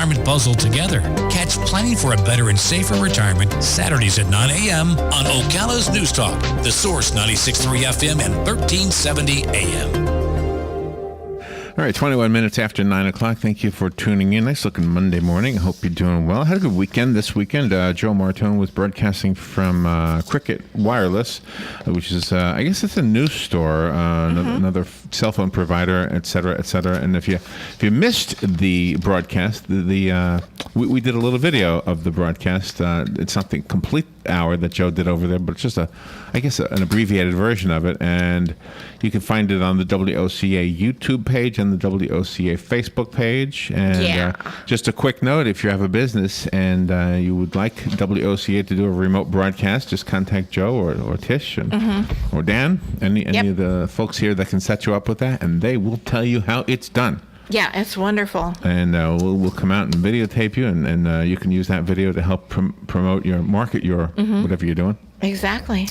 retirement puzzle together. Catch Planning for a Better and Safer Retirement Saturdays at 9 a.m. on Ocala's News Talk, The Source 96.3 FM and 1370 AM. All right, 21 minutes after 9 o'clock. Thank you for tuning in. Nice looking Monday morning. I hope you're doing well. I had a good weekend this weekend. Joe Martone was broadcasting from Cricket Wireless, which is, I guess it's a news store, another cell phone provider, et cetera, et cetera. And if you missed the broadcast, we did a little video of the broadcast. It's not the complete hour that Joe did over there, but it's just an abbreviated version of it. And you can find it on the WOCA YouTube page and the WOCA Facebook page. And just a quick note, if you have a business and you would like WOCA to do a remote broadcast, just contact Joe or Tish or Dan, any of the folks here that can set you up with that, and they will tell you how it's done. Yeah, it's wonderful. And we'll come out and videotape you, and you can use that video to help promote market your whatever you're doing. Exactly.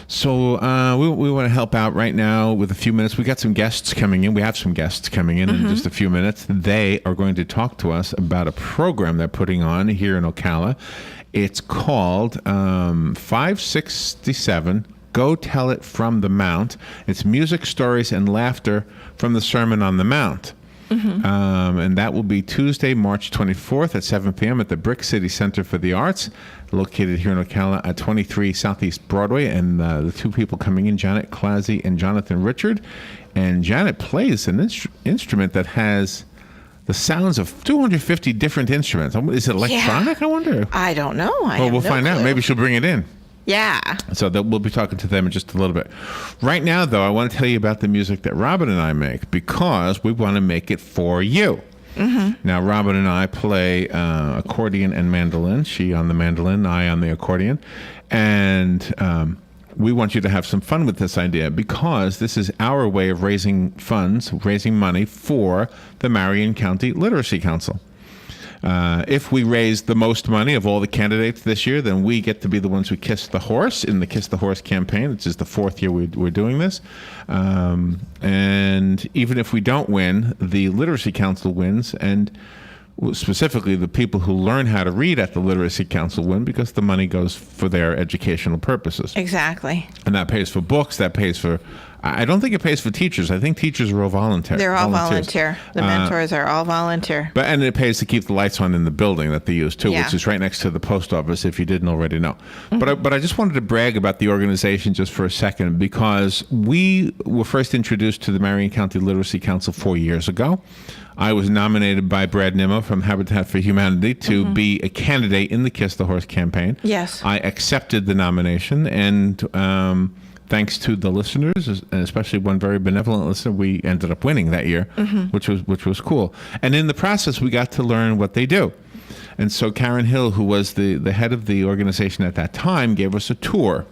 So we want to help out right now with a few minutes. We got some guests coming in. We have some guests coming in just a few minutes. They are going to talk to us about a program they're putting on here in Ocala. It's called 567 Go Tell It from the Mount. It's music, stories, and laughter from the Sermon on the Mount. And that will be Tuesday, March 24th at 7 p.m. at the Brick City Center for the Arts, located here in Ocala at 23 Southeast Broadway. And the two people coming in, Janet Clazy and Jonathan Richard. And Janet plays an instrument that has the sounds of 250 different instruments. Is it electronic, I wonder? I don't know. We'll find out. Maybe she'll bring it in. Yeah. So we'll be talking to them in just a little bit. Right now, though, I want to tell you about the music that Robin and I make, because we want to make it for you. Now, Robin and I play accordion and mandolin. She on the mandolin, I on the accordion. And we want you to have some fun with this idea, because this is our way of raising money for the Marion County Literacy Council. If we raise the most money of all the candidates this year, then we get to be the ones who kiss the horse in the Kiss the Horse campaign. This is the fourth year we're doing this. And even if we don't win, the Literacy Council wins, and specifically the people who learn how to read at the Literacy Council win, because the money goes for their educational purposes. Exactly. And that pays for books, that pays for... I don't think it pays for teachers. I think teachers are all volunteer. They're all volunteer. The mentors are all volunteer. And it pays to keep the lights on in the building that they use too, which is right next to the post office, if you didn't already know. But I just wanted to brag about the organization just for a second, because we were first introduced to the Marion County Literacy Council 4 years ago. I was nominated by Brad Nimmo from Habitat for Humanity to be a candidate in the Kiss the Horse campaign. Yes. I accepted the nomination, and thanks to the listeners, and especially one very benevolent listener, we ended up winning that year, which was cool. And in the process, we got to learn what they do. And so Karen Hill, who was the head of the organization at that time, gave us a tour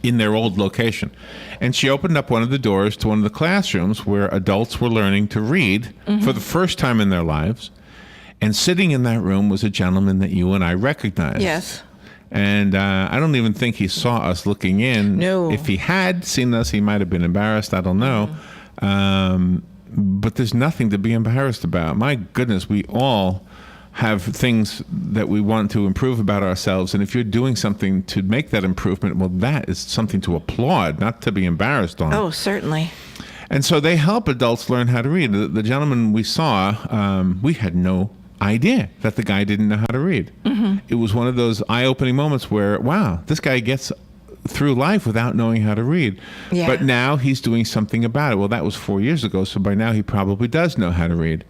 in their old location. And she opened up one of the doors to one of the classrooms where adults were learning to read for the first time in their lives. And sitting in that room was a gentleman that you and I recognized. Yes. And I don't even think he saw us looking in. No. If he had seen us, he might have been embarrassed. I don't know. But there's nothing to be embarrassed about. My goodness, we all have things that we want to improve about ourselves. And if you're doing something to make that improvement, well, that is something to applaud, not to be embarrassed on. Oh, certainly. And so they help adults learn how to read. The gentleman we saw, we had no idea that the guy didn't know how to read. It was one of those eye-opening moments where, wow, this guy gets through life without knowing how to read. Yeah. But now he's doing something about it. Well, that was 4 years ago, so by now he probably does know how to read.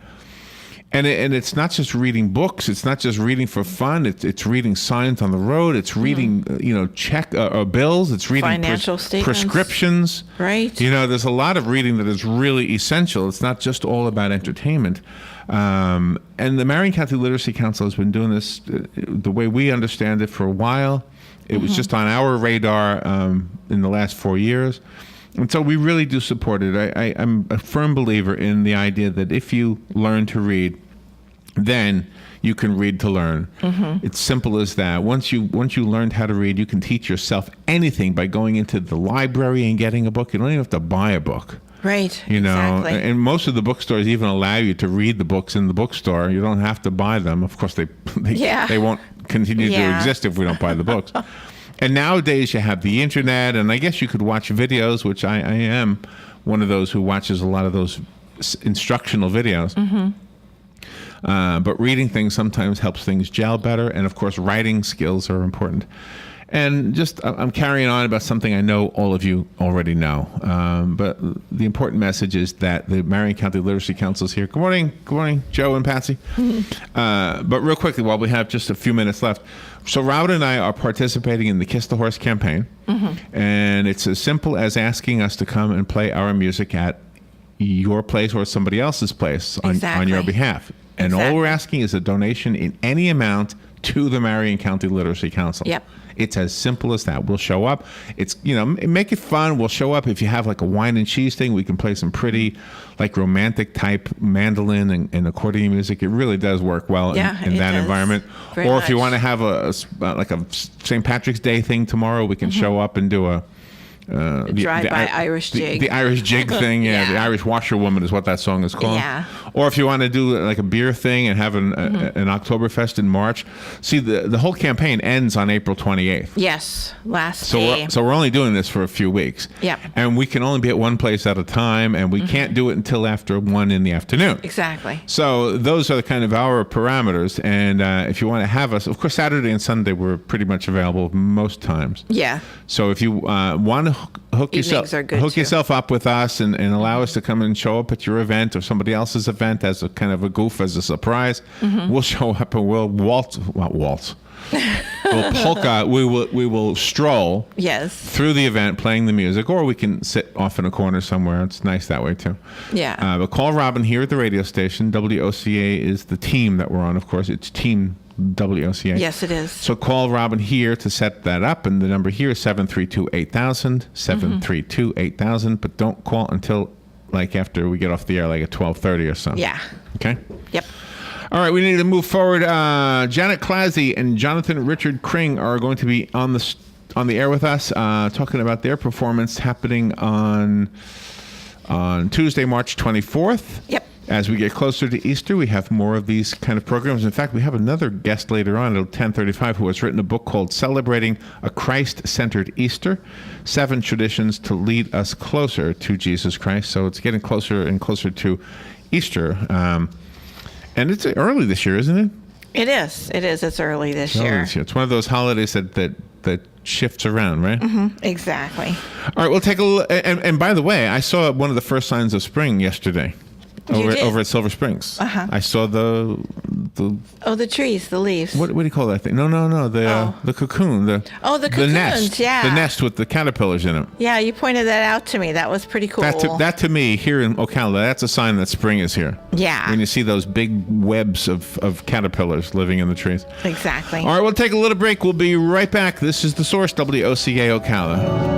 And it's not just reading books. It's not just reading for fun. It's reading signs on the road. It's reading, check bills. It's reading financial statements, prescriptions. Right. There's a lot of reading that is really essential. It's not just all about entertainment. And the Marion County Literacy Council has been doing this the way we understand it for a while. It was just on our radar in the last 4 years. And so we really do support it. I'm a firm believer in the idea that if you learn to read, then you can read to learn. It's simple as that. Once you learned how to read, you can teach yourself anything by going into the library and getting a book. You don't even have to buy a book. Right. You know, exactly. and most of the bookstores even allow you to read the books in the bookstore. You don't have to buy them. Of course, they won't continue to exist if we don't buy the books. And nowadays you have the internet, and I guess you could watch videos, which I am one of those who watches a lot of those instructional videos. But reading things sometimes helps things gel better, and of course writing skills are important. And just I'm carrying on about something I know all of you already know. But the important message is that the Marion County Literacy Council is here. Good morning, Joe and Patsy. But real quickly, while we have just a few minutes left, so Robin and I are participating in the Kiss the Horse campaign, and it's as simple as asking us to come and play our music at your place or somebody else's place on your behalf. And all we're asking is a donation in any amount to the Marion County Literacy Council. Yep. It's as simple as that. We'll show up. It's, make it fun. We'll show up. If you have like a wine and cheese thing, we can play some pretty like romantic type mandolin and accordion music. It really does work well in that environment. Very or much. if you want to have a St. Patrick's Day thing tomorrow, we can show up and do a drive-by Irish jig. The Irish jig thing, the Irish washerwoman is what that song is called. Yeah. Or if you want to do like a beer thing and have an Oktoberfest in March. See, the whole campaign ends on April 28th. Yes, last day. So we're only doing this for a few weeks. Yep. And we can only be at one place at a time, and we can't do it until after 1 in the afternoon. Exactly. So those are the kind of our parameters. And if you want to have us, of course, Saturday and Sunday we're pretty much available most times. Yeah. So if you want to hook Evenings yourself up with us and allow us to come and show up at your event or somebody else's event as a kind of a goof, as a surprise, we'll show up and we'll waltz. We'll polka. We will stroll through the event playing the music, or we can sit off in a corner somewhere. It's nice that way too. Yeah. But call Robin here at the radio station. WOCA is the team that we're on, of course. It's Team WOCA. Yes, it is. So call Robin here to set that up, and the number here is 732-8000, 732-8000, but don't call until like after we get off the air, like at 12:30 or so. Yeah. Okay? Yep. All right, we need to move forward. Janet Clazy and Jonathan Richard Kring are going to be on the air with us, talking about their performance happening on Tuesday, March 24th. Yep. As we get closer to Easter, we have more of these kind of programs. In fact, we have another guest later on at 10:35 who has written a book called Celebrating a Christ-Centered Easter, 7 Traditions to Lead Us Closer to Jesus Christ. So it's getting closer and closer to Easter. And it's early this year, isn't it? It is. It's early this year. It's one of those holidays that shifts around, right? Exactly. All right, we'll take a look. And by the way, I saw one of the first signs of spring yesterday. Over at Silver Springs. I saw the trees, the leaves. What do you call that thing? No, the cocoon. The cocoons, nest. yeah. The nest with the caterpillars in it. Yeah, you pointed that out to me. That was pretty cool. That to me, here in Ocala, that's a sign that spring is here. Yeah. When you see those big webs of caterpillars living in the trees. Exactly. All right, we'll take a little break. We'll be right back. This is The Source, WOCA Ocala.